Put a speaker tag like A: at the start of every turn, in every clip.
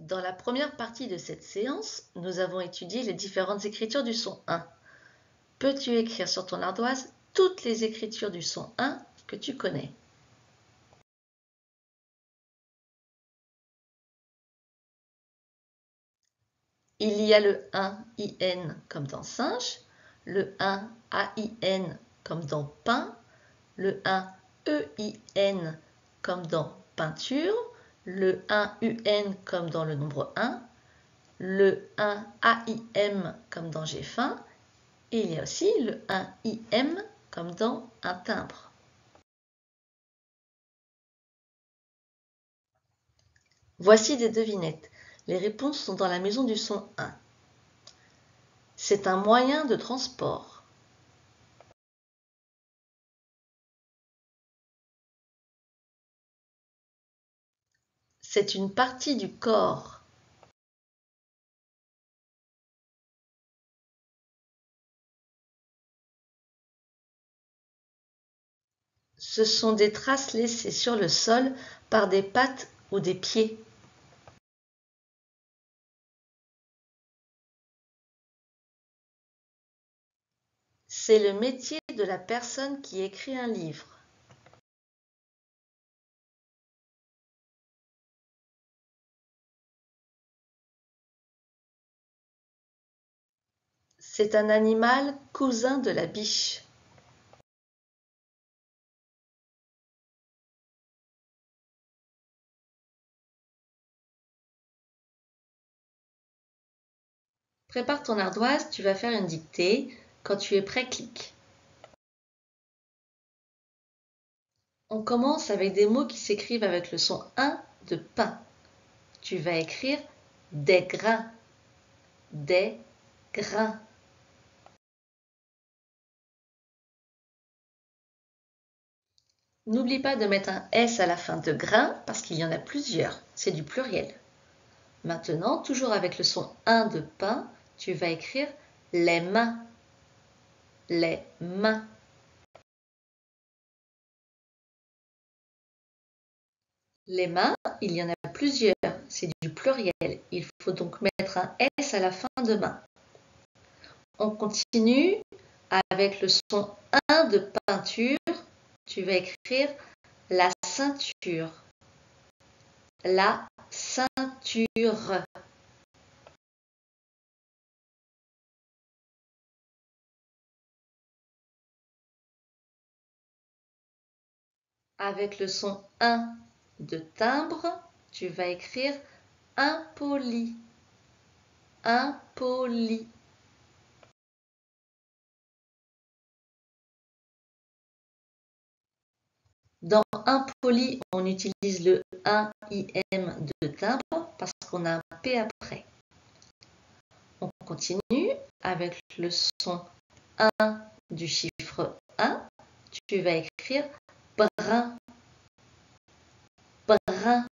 A: Dans la première partie de cette séance, nous avons étudié les différentes écritures du son 1. Peux-tu écrire sur ton ardoise toutes les écritures du son 1 que tu connais? Il y a le 1 IN comme dans singe, le 1 AIN comme dans pain, le 1 EIN comme dans peinture, le 1 UN comme dans le nombre 1, le 1 AIM comme dans j'ai faim, et il y a aussi le 1 IM comme dans un timbre. Voici des devinettes. Les réponses sont dans la maison du son 1. C'est un moyen de transport. C'est une partie du corps. Ce sont des traces laissées sur le sol par des pattes ou des pieds. C'est le métier de la personne qui écrit un livre. C'est un animal cousin de la biche. Prépare ton ardoise, tu vas faire une dictée. Quand tu es prêt, clique. On commence avec des mots qui s'écrivent avec le son 1 de pain. Tu vas écrire des grains, des grains. N'oublie pas de mettre un S à la fin de grain parce qu'il y en a plusieurs, c'est du pluriel. Maintenant, toujours avec le son 1 de pain, tu vas écrire les mains, les mains. Les mains, il y en a plusieurs, c'est du pluriel. Il faut donc mettre un S à la fin de main. On continue avec le son 1 de peinture. Tu vas écrire la ceinture. La ceinture. Avec le son 1 de timbre, tu vas écrire impoli. Impoli. Dans impoli, on utilise le 1 IM de timbre parce qu'on a un P après. On continue avec le son 1 du chiffre 1. Tu vas écrire brun. Brun.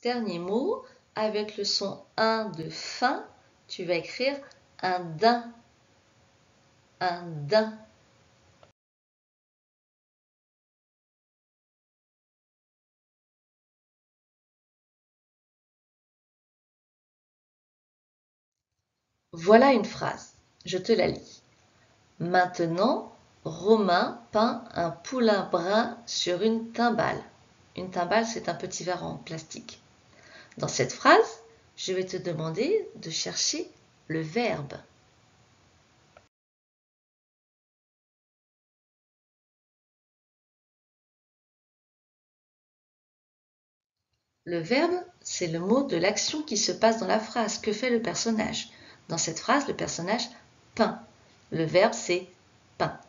A: Dernier mot, avec le son 1 de fin, tu vas écrire un daim. Un daim. Voilà une phrase. Je te la lis. Maintenant, Romain peint un poulain brun sur une timbale. Une timbale, c'est un petit verre en plastique. Dans cette phrase, je vais te demander de chercher le verbe. Le verbe, c'est le mot de l'action qui se passe dans la phrase. Que fait le personnage? Dans cette phrase, le personnage peint. Le verbe, c'est peint.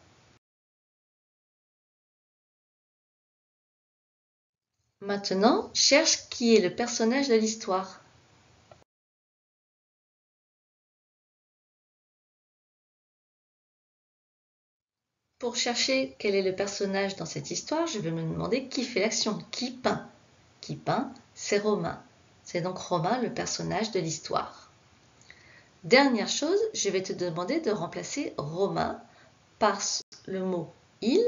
A: Maintenant, cherche qui est le personnage de l'histoire. Pour chercher quel est le personnage dans cette histoire, je vais me demander qui fait l'action, qui peint. Qui peint, c'est Romain. C'est donc Romain le personnage de l'histoire. Dernière chose, je vais te demander de remplacer Romain par le mot il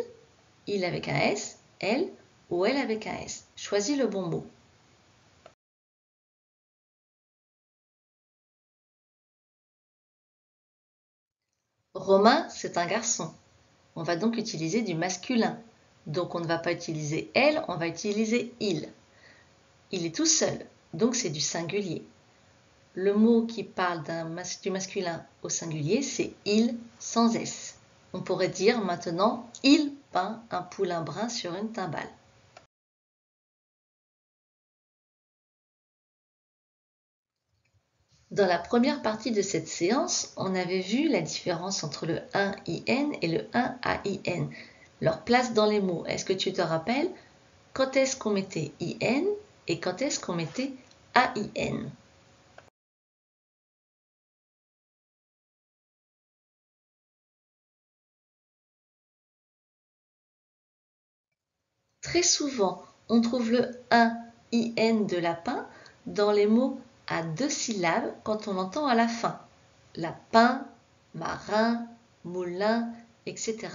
A: avec un S, elle ou elle avec un S. Choisis le bon mot. Romain, c'est un garçon. On va donc utiliser du masculin. Donc on ne va pas utiliser elle, on va utiliser il. Il est tout seul, donc c'est du singulier. Le mot qui parle du masculin au singulier, c'est il sans S. On pourrait dire maintenant il peint un poulain brun sur une timbale. Dans la première partie de cette séance, on avait vu la différence entre le 1-IN et le 1-AIN, leur place dans les mots. Est-ce que tu te rappelles quand est-ce qu'on mettait IN et quand est-ce qu'on mettait AIN? Très souvent, on trouve le 1-IN de lapin dans les mots à 2 syllabes quand on l'entend à la fin. Lapin, marin, moulin, etc.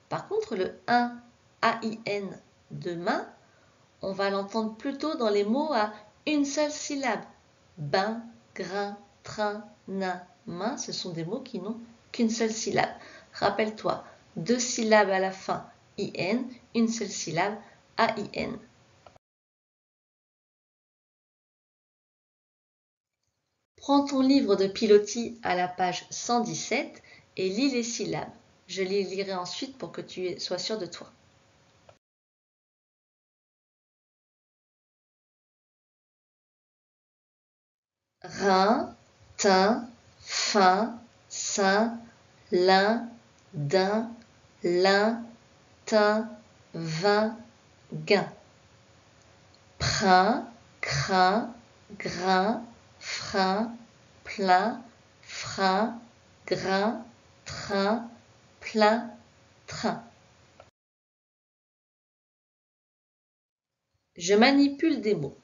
A: Par contre, le 1-AIN de main, on va l'entendre plutôt dans les mots à une seule syllabe. Bain, grain, train, nain, main, ce sont des mots qui n'ont qu'une seule syllabe. Rappelle-toi, 2 syllabes à la fin, IN, une seule syllabe, AIN. Prends ton livre de pilotis à la page 117 et lis les syllabes. Je les lirai ensuite pour que tu sois sûr de toi. Rein, tin, fin, sein, lin, din, lin, tin, vin, gain. Prin, crin, grain, frein, plein, frein, grain, train, plein, train. Je manipule des mots.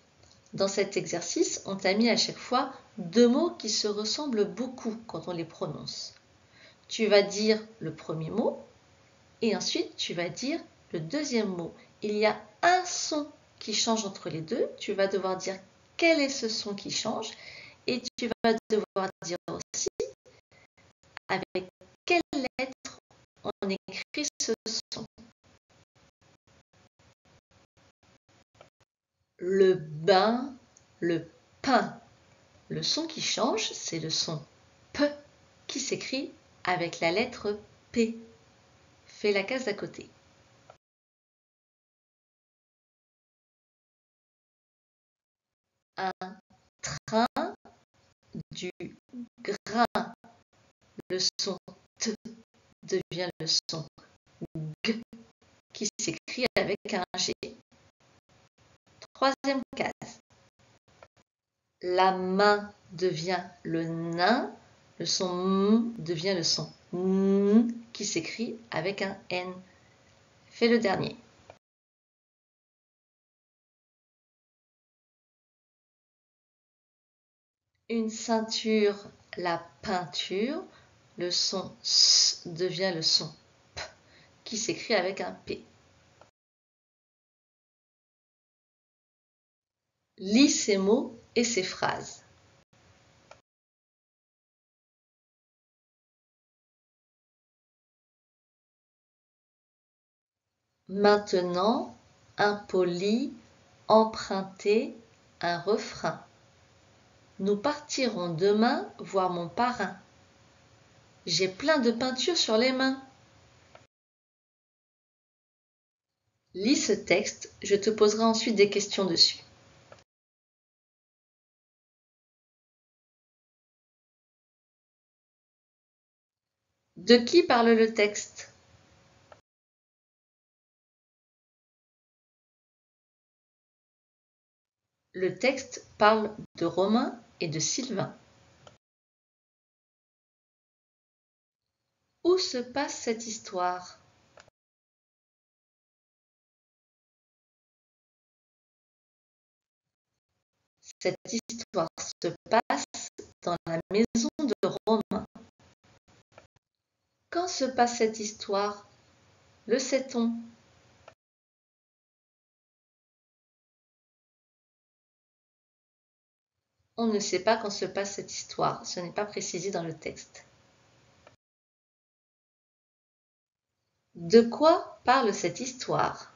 A: Dans cet exercice, on t'a mis à chaque fois 2 mots qui se ressemblent beaucoup quand on les prononce. Tu vas dire le premier mot et ensuite tu vas dire le deuxième mot. Il y a un son qui change entre les deux. Tu vas devoir dire quel est ce son qui change et tu vas devoir dire aussi avec quelle lettre on écrit ce son. Le bain, le pain. Le son qui change, c'est le son P qui s'écrit avec la lettre P. Fais la case d'à côté. Un train, du grain. Le son T devient le son G qui s'écrit avec un G. Troisième case. La main devient le nain. Le son M devient le son N qui s'écrit avec un N. Fais le dernier. Une ceinture, la peinture. Le son S devient le son P qui s'écrit avec un P. Lis ces mots et ces phrases. Maintenant, impoli, emprunter, un refrain. Nous partirons demain voir mon parrain. J'ai plein de peinture sur les mains. Lis ce texte, je te poserai ensuite des questions dessus. De qui parle le texte? Le texte parle de Romain et de Sylvain. Où se passe cette histoire? Cette histoire se passe dans la maison de Romain. Quand se passe cette histoire? Le sait-on? On ne sait pas quand se passe cette histoire, ce n'est pas précisé dans le texte. De quoi parle cette histoire?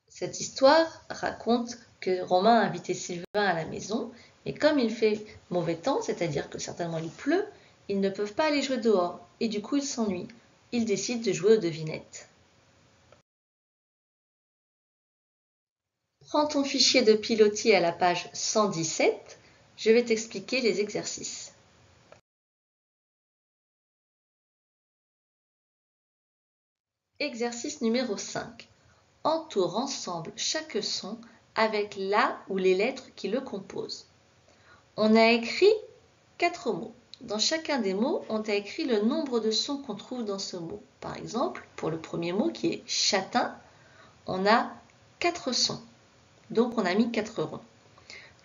A: Cette histoire raconte que Romain a invité Sylvain à la maison, et comme il fait mauvais temps, c'est-à-dire que certainement il pleut, ils ne peuvent pas aller jouer dehors, et du coup ils s'ennuient. Ils décident de jouer aux devinettes. Prends ton fichier de pilotis à la page 117, je vais t'expliquer les exercices. Exercice numéro 5. Entoure ensemble chaque son avec la ou les lettres qui le composent. On a écrit 4 mots. Dans chacun des mots, on t'a écrit le nombre de sons qu'on trouve dans ce mot. Par exemple, pour le premier mot qui est châtain, on a 4 sons. Donc on a mis 4 ronds.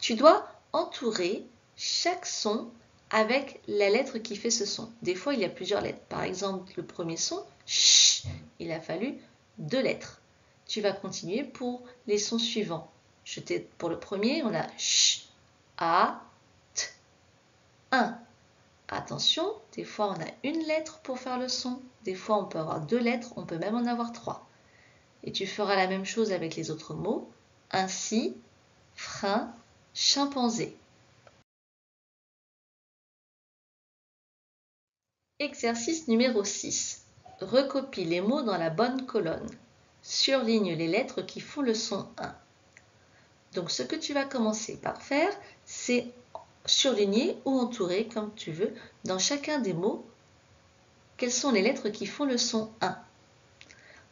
A: Tu dois entourer chaque son avec la lettre qui fait ce son. Des fois, il y a plusieurs lettres. Par exemple, le premier son, ch, il a fallu 2 lettres. Tu vas continuer pour les sons suivants. Pour le premier, on a ch, a, t, 1. Attention, des fois on a une lettre pour faire le son, des fois on peut avoir 2 lettres, on peut même en avoir 3. Et tu feras la même chose avec les autres mots, ainsi, frein, chimpanzé. Exercice numéro 6. Recopie les mots dans la bonne colonne. Surligne les lettres qui font le son 1. Donc ce que tu vas commencer par faire, c'est surligner ou entourer, comme tu veux, dans chacun des mots, quelles sont les lettres qui font le son 1.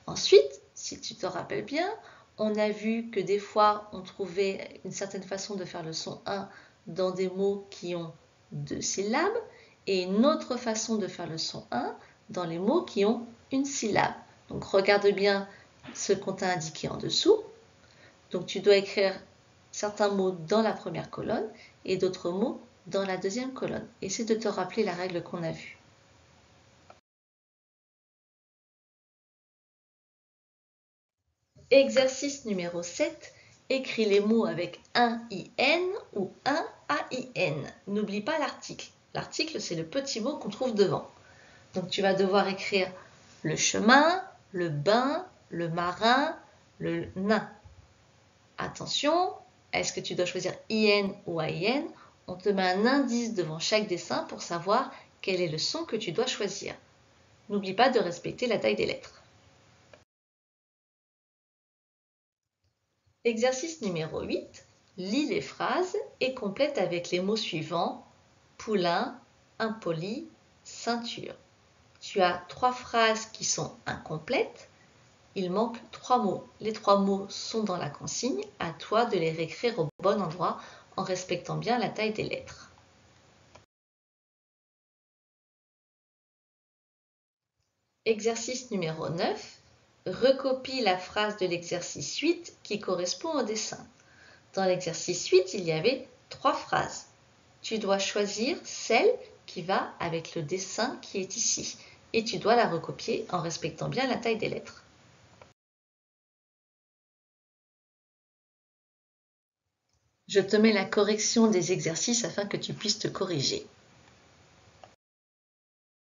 A: Ensuite, si tu te rappelles bien, on a vu que des fois, on trouvait une certaine façon de faire le son 1 dans des mots qui ont 2 syllabes et une autre façon de faire le son 1 dans les mots qui ont une syllabe. Donc regarde bien ce qu'on t'a indiqué en dessous. Donc tu dois écrire certains mots dans la première colonne et d'autres mots dans la deuxième colonne. Essaie de te rappeler la règle qu'on a vue. Exercice numéro 7. Écris les mots avec un IN ou un AIN. N'oublie pas l'article. L'article, c'est le petit mot qu'on trouve devant. Donc tu vas devoir écrire le chemin, le bain, le marin, le nain. Attention, est-ce que tu dois choisir IN ou AIN? On te met un indice devant chaque dessin pour savoir quel est le son que tu dois choisir. N'oublie pas de respecter la taille des lettres. Exercice numéro 8. Lis les phrases et complète avec les mots suivants: poulain, impoli, ceinture. Tu as 3 phrases qui sont incomplètes. Il manque 3 mots. Les 3 mots sont dans la consigne. À toi de les réécrire au bon endroit en respectant bien la taille des lettres. Exercice numéro 9. Recopie la phrase de l'exercice 8 qui correspond au dessin. Dans l'exercice 8, il y avait 3 phrases. Tu dois choisir celle qui va avec le dessin qui est ici et tu dois la recopier en respectant bien la taille des lettres. Je te mets la correction des exercices afin que tu puisses te corriger.